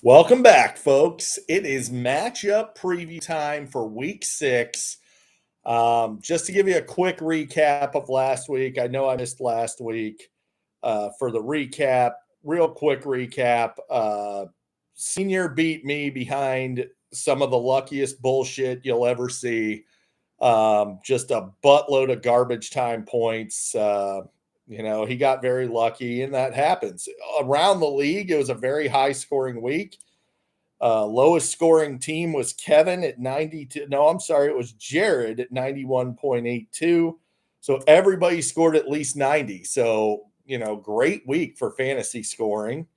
Welcome back, folks. It is matchup preview time for week 6. Just to give you a quick recap of last week, I know I missed last week. For the recap, real quick recap. Senior beat me behind some of the luckiest bullshit you'll ever see. Just a buttload of garbage time points. He got very lucky, and that happens. Around the league, it was a very high scoring week. Lowest scoring team was Kevin at 92. No, I'm sorry. It was Jared at 91.82. So everybody scored at least 90. So, great week for fantasy scoring.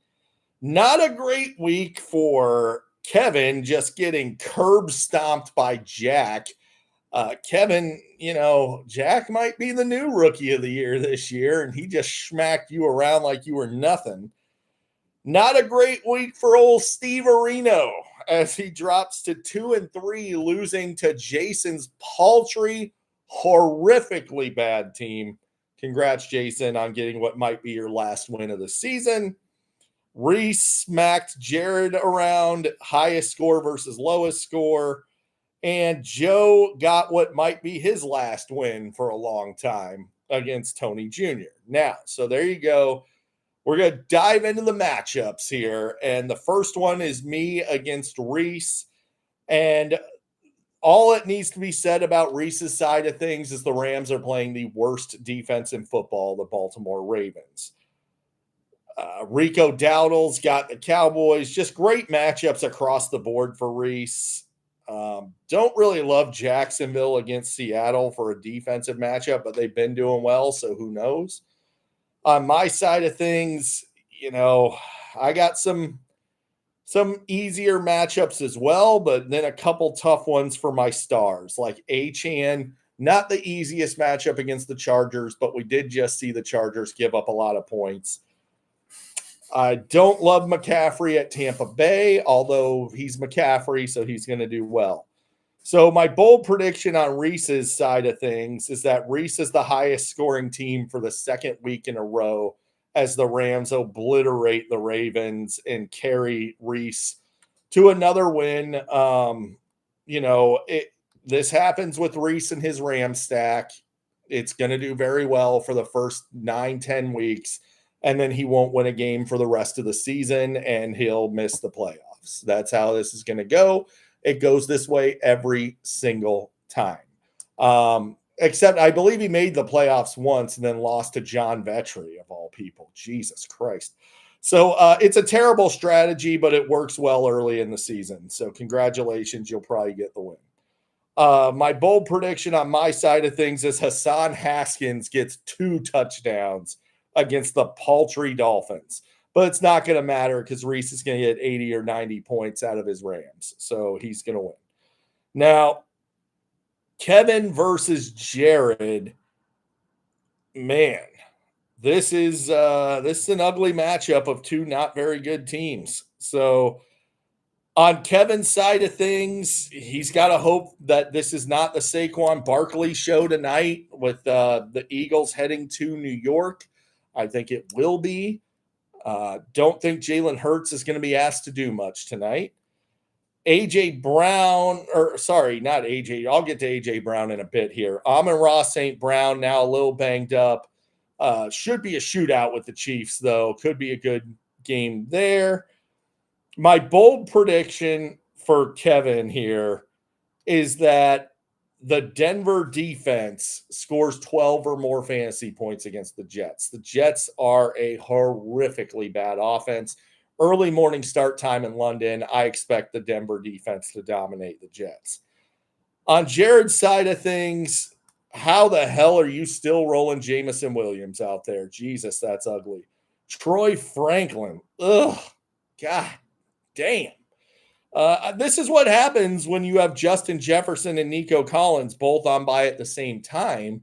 Not a great week for Kevin, just getting curb stomped by Jack. Kevin, Jack might be the new rookie of the year this year, and he just smacked you around like you were nothing. Not a great week for old Steve Areno as he drops to 2-3, losing to Jason's paltry, horrifically bad team. Congrats, Jason, on getting what might be your last win of the season. Reese smacked Jared around, highest score versus lowest score. And Joe got what might be his last win for a long time against Tony Jr. Now, so there you go. We're going to dive into the matchups here. And the first one is me against Reese. And all it needs to be said about Reese's side of things is the Rams are playing the worst defense in football, the Baltimore Ravens. Rico Dowdle's got the Cowboys. Just great matchups across the board for Reese. Don't really love Jacksonville against Seattle for a defensive matchup, but they've been doing well, so who knows? On my side of things, I got some easier matchups as well, but then a couple tough ones for my stars, like Achane. Not the easiest matchup against the Chargers, but we did just see the Chargers give up a lot of points. I don't love McCaffrey at Tampa Bay, although he's McCaffrey, so he's going to do well. So my bold prediction on Reese's side of things is that Reese is the highest scoring team for the second week in a row as the Rams obliterate the Ravens and carry Reese to another win. This happens with Reese and his Ram stack. It's going to do very well for the first 9-10 weeks. And then he won't win a game for the rest of the season, and he'll miss the playoffs. That's how this is going to go. It goes this way every single time. Except I believe he made the playoffs once and then lost to John Vetri, of all people. Jesus Christ. So it's a terrible strategy, but it works well early in the season. So congratulations. You'll probably get the win. My bold prediction on my side of things is Hassan Haskins gets 2 touchdowns against the paltry Dolphins. But it's not going to matter because Reese is going to get 80 or 90 points out of his Rams. So he's going to win. Now, Kevin versus Jared. Man, this is an ugly matchup of 2 not very good teams. So on Kevin's side of things, he's got to hope that this is not the Saquon Barkley show tonight with the Eagles heading to New York. I think it will be. Don't think Jalen Hurts is going to be asked to do much tonight. AJ Brown, not AJ. I'll get to AJ Brown in a bit here. Amon-Ra St. Brown now a little banged up. Should be a shootout with the Chiefs, though. Could be a good game there. My bold prediction for Kevin here is that the Denver defense scores 12 or more fantasy points against the Jets. The Jets are a horrifically bad offense. Early morning start time in London, I expect the Denver defense to dominate the Jets. On Jared's side of things, how the hell are you still rolling Jameson Williams out there? Jesus, that's ugly. Troy Franklin. Ugh. God damn. This is what happens when you have Justin Jefferson and Nico Collins both on by at the same time.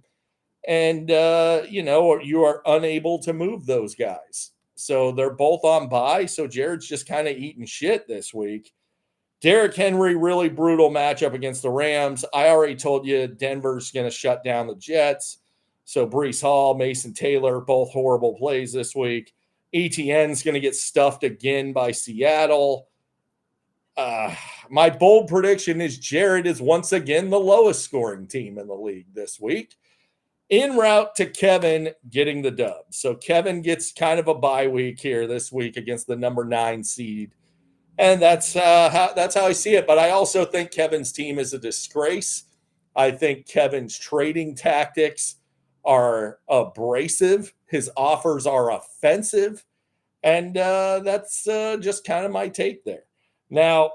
And, you are unable to move those guys. So they're both on by. So Jared's just kind of eating shit this week. Derrick Henry, really brutal matchup against the Rams. I already told you Denver's going to shut down the Jets. So Breece Hall, Mason Taylor, both horrible plays this week. ETN's going to get stuffed again by Seattle. My bold prediction is Jared is once again the lowest scoring team in the league this week, en route to Kevin getting the dub. So Kevin gets kind of a bye week here this week against the number 9 seed. And that's how I see it. But I also think Kevin's team is a disgrace. I think Kevin's trading tactics are abrasive. His offers are offensive. And that's just kind of my take there. Now,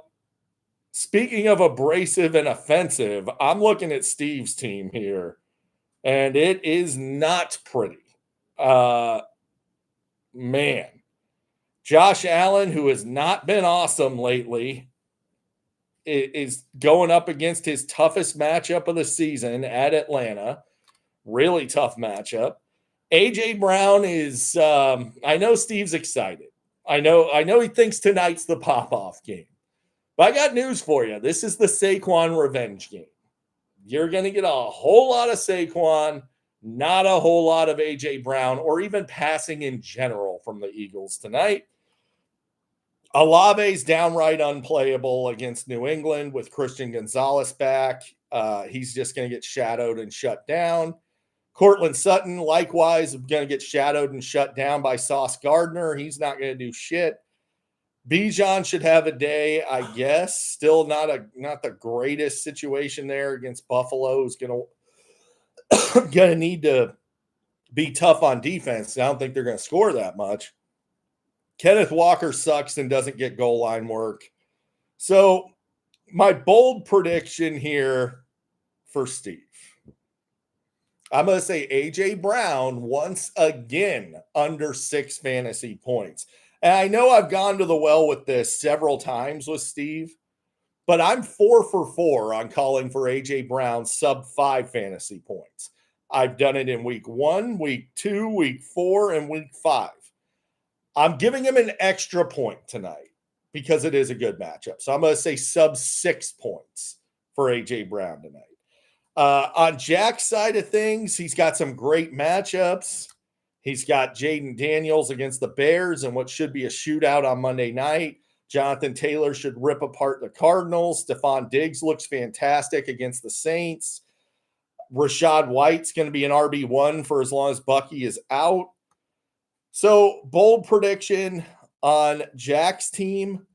speaking of abrasive and offensive, I'm looking at Steve's team here, and it is not pretty. Man. Josh Allen, who has not been awesome lately, is going up against his toughest matchup of the season at Atlanta. Really tough matchup. A.J. Brown is I know Steve's excited. I know he thinks tonight's the pop-off game. But I got news for you. This is the Saquon revenge game. You're going to get a whole lot of Saquon, not a whole lot of A.J. Brown, or even passing in general from the Eagles tonight. Olave's downright unplayable against New England with Christian Gonzalez back. He's just going to get shadowed and shut down. Cortland Sutton, likewise, going to get shadowed and shut down by Sauce Gardner. He's not going to do shit. Bijan should have a day, I guess. Still not the greatest situation there against Buffalo. Who's going to need to be tough on defense. I don't think they're going to score that much. Kenneth Walker sucks and doesn't get goal line work. So my bold prediction here for Steve, I'm going to say A.J. Brown once again under 6 fantasy points. And I know I've gone to the well with this several times with Steve, but I'm 4 for 4 on calling for A.J. Brown sub 5 fantasy points. I've done it in week 1, week 2, week 4, and week 5. I'm giving him an extra point tonight because it is a good matchup. So I'm going to say sub 6 points for A.J. Brown tonight. On Jack's side of things, he's got some great matchups. He's got Jaden Daniels against the Bears and what should be a shootout on Monday night. Jonathan Taylor should rip apart the Cardinals. Stephon Diggs looks fantastic against the Saints. Rachaad White's going to be an RB1 for as long as Bucky is out. So, bold prediction on Jack's team.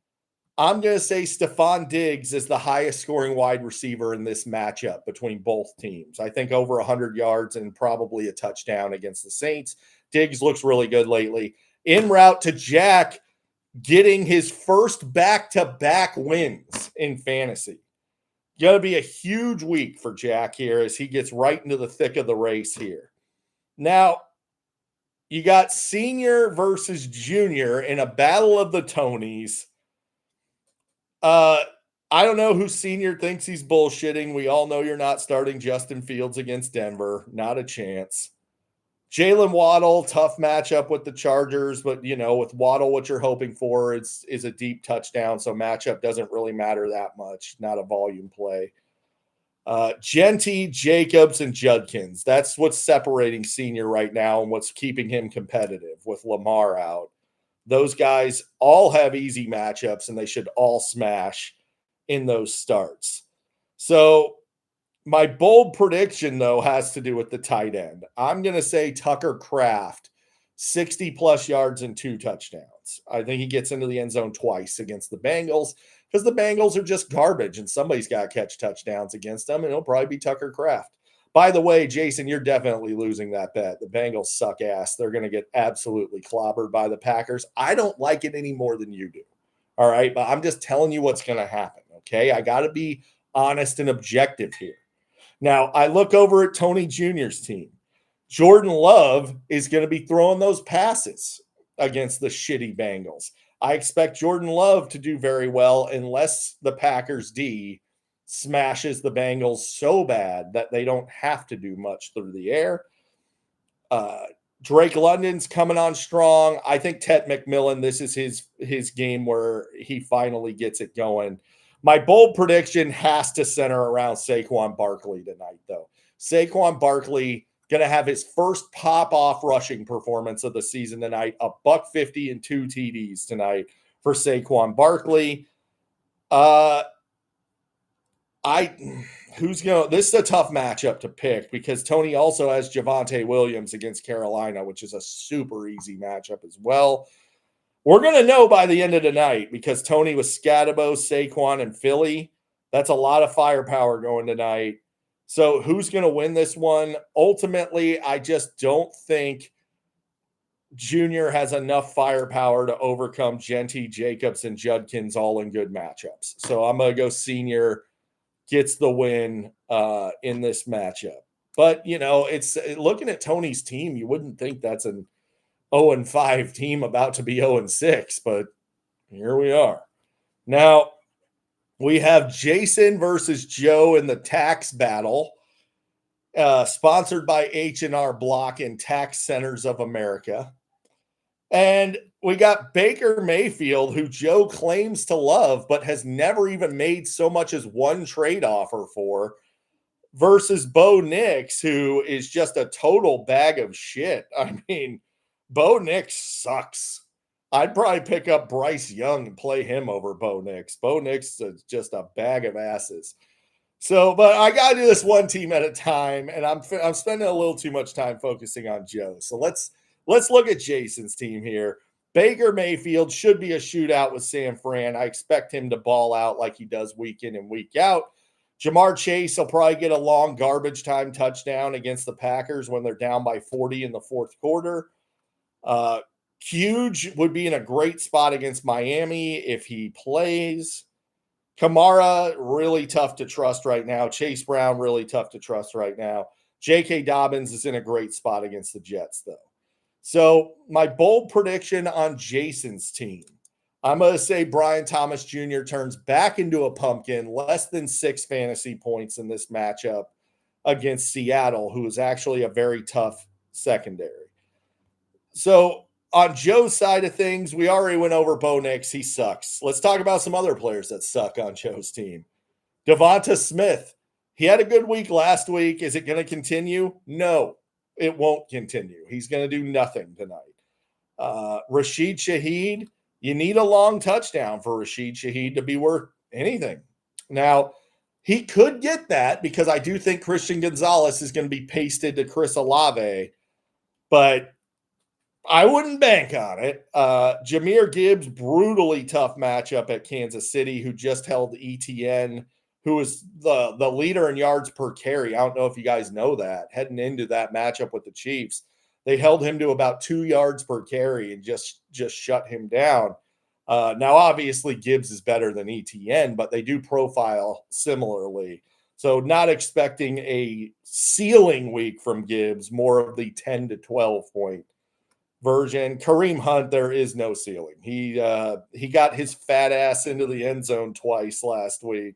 I'm going to say Stephon Diggs is the highest scoring wide receiver in this matchup between both teams. I think over 100 yards and probably a touchdown against the Saints. Diggs looks really good lately. En route to Jack getting his first back-to-back wins in fantasy. Going to be a huge week for Jack here as he gets right into the thick of the race here. Now, you got senior versus junior in a battle of the Tonys. I don't know who senior thinks he's bullshitting. We all know you're not starting Justin Fields against Denver. Not a chance. Jalen Waddle, tough matchup with the Chargers, but, with Waddle, what you're hoping for is a deep touchdown, so matchup doesn't really matter that much. Not a volume play. Genty, Jacobs, and Judkins. That's what's separating senior right now and what's keeping him competitive with Lamar out. Those guys all have easy matchups, and they should all smash in those starts. So my bold prediction, though, has to do with the tight end. I'm going to say Tucker Kraft, 60-plus yards and 2 touchdowns. I think he gets into the end zone twice against the Bengals because the Bengals are just garbage, and somebody's got to catch touchdowns against them, and it'll probably be Tucker Kraft. By the way, Jason, you're definitely losing that bet. The Bengals suck ass. They're going to get absolutely clobbered by the Packers. I don't like it any more than you do. All right, but I'm just telling you what's going to happen, okay? I got to be honest and objective here. Now, I look over at Tony Jr.'s team. Jordan Love is going to be throwing those passes against the shitty Bengals. I expect Jordan Love to do very well unless the Packers D smashes the Bengals so bad that they don't have to do much through the air. Drake London's coming on strong. I think Ted McMillan, this is his game where he finally gets it going. My bold prediction has to center around Saquon Barkley tonight, though. Saquon Barkley going to have his first pop-off rushing performance of the season tonight, $150 and 2 TDs tonight for Saquon Barkley. Uh, this is a tough matchup to pick because Tony also has Javonte Williams against Carolina, which is a super easy matchup as well. We're going to know by the end of the night because Tony was Scatabo, Saquon, and Philly. That's a lot of firepower going tonight. So who's going to win this one? Ultimately, I just don't think Junior has enough firepower to overcome Genty, Jacobs, and Judkins all in good matchups. So I'm going to go Senior gets the win in this matchup. But, it's looking at Tony's team, you wouldn't think that's an 0-5 team about to be 0-6, but here we are. Now, we have Jason versus Joe in the tax battle, sponsored by H&R Block and Tax Centers of America. And we got Baker Mayfield, who Joe claims to love, but has never even made so much as one trade offer for, versus Bo Nix, who is just a total bag of shit. I mean, Bo Nix sucks. I'd probably pick up Bryce Young and play him over Bo Nix. Bo Nix is just a bag of asses. So, but I got to do this one team at a time, and I'm spending a little too much time focusing on Joe. So let's look at Jason's team here. Baker Mayfield should be a shootout with San Fran. I expect him to ball out like he does week in and week out. Jamar Chase will probably get a long garbage time touchdown against the Packers when they're down by 40 in the fourth quarter. Huge would be in a great spot against Miami if he plays. Kamara, really tough to trust right now. Chase Brown, really tough to trust right now. J.K. Dobbins is in a great spot against the Jets, though. So my bold prediction on Jason's team, I'm going to say Brian Thomas Jr. turns back into a pumpkin, less than 6 fantasy points in this matchup against Seattle, who is actually a very tough secondary. So on Joe's side of things, we already went over Bo Nix. He sucks. Let's talk about some other players that suck on Joe's team. Devonta Smith. He had a good week last week. Is it going to continue? No, it won't continue. He's going to do nothing tonight. Rashid Shaheed. You need a long touchdown for Rashid Shaheed to be worth anything. Now, he could get that because I do think Christian Gonzalez is going to be pasted to Chris Olave, but I wouldn't bank on it. Jahmyr Gibbs, brutally tough matchup at Kansas City, who just held ETN, who was the leader in yards per carry. I don't know if you guys know that. Heading into that matchup with the Chiefs, they held him to about 2 yards per carry and just shut him down. Now, obviously, Gibbs is better than ETN, but they do profile similarly. So not expecting a ceiling week from Gibbs, more of the 10 to 12 point version. Kareem Hunt, there is no ceiling. He got his fat ass into the end zone twice last week.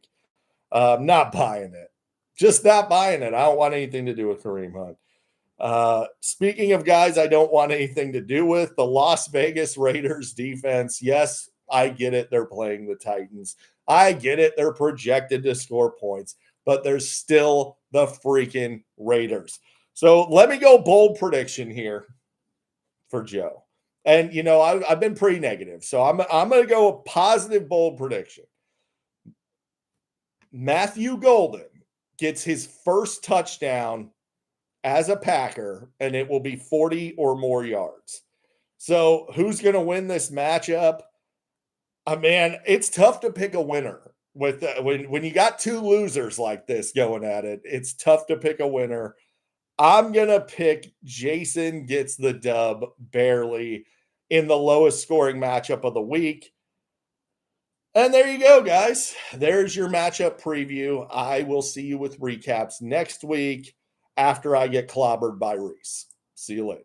Not buying it. Just not buying it. I don't want anything to do with Kareem Hunt. Speaking of guys I don't want anything to do with, the Las Vegas Raiders defense. Yes, I get it. They're playing the Titans. I get it. They're projected to score points, but they're still the freaking Raiders. So let me go bold prediction here for Joe. And, I've been pretty negative. So I'm going to go a positive bold prediction. Matthew Golden gets his first touchdown as a Packer, and it will be 40 or more yards. So who's going to win this matchup? Man, it's tough to pick a winner with when you got 2 losers like this going at it. It's tough to pick a winner. I'm going to pick Jason gets the dub barely in the lowest scoring matchup of the week. And there you go, guys. There's your matchup preview. I will see you with recaps next week after I get clobbered by Reese. See you later.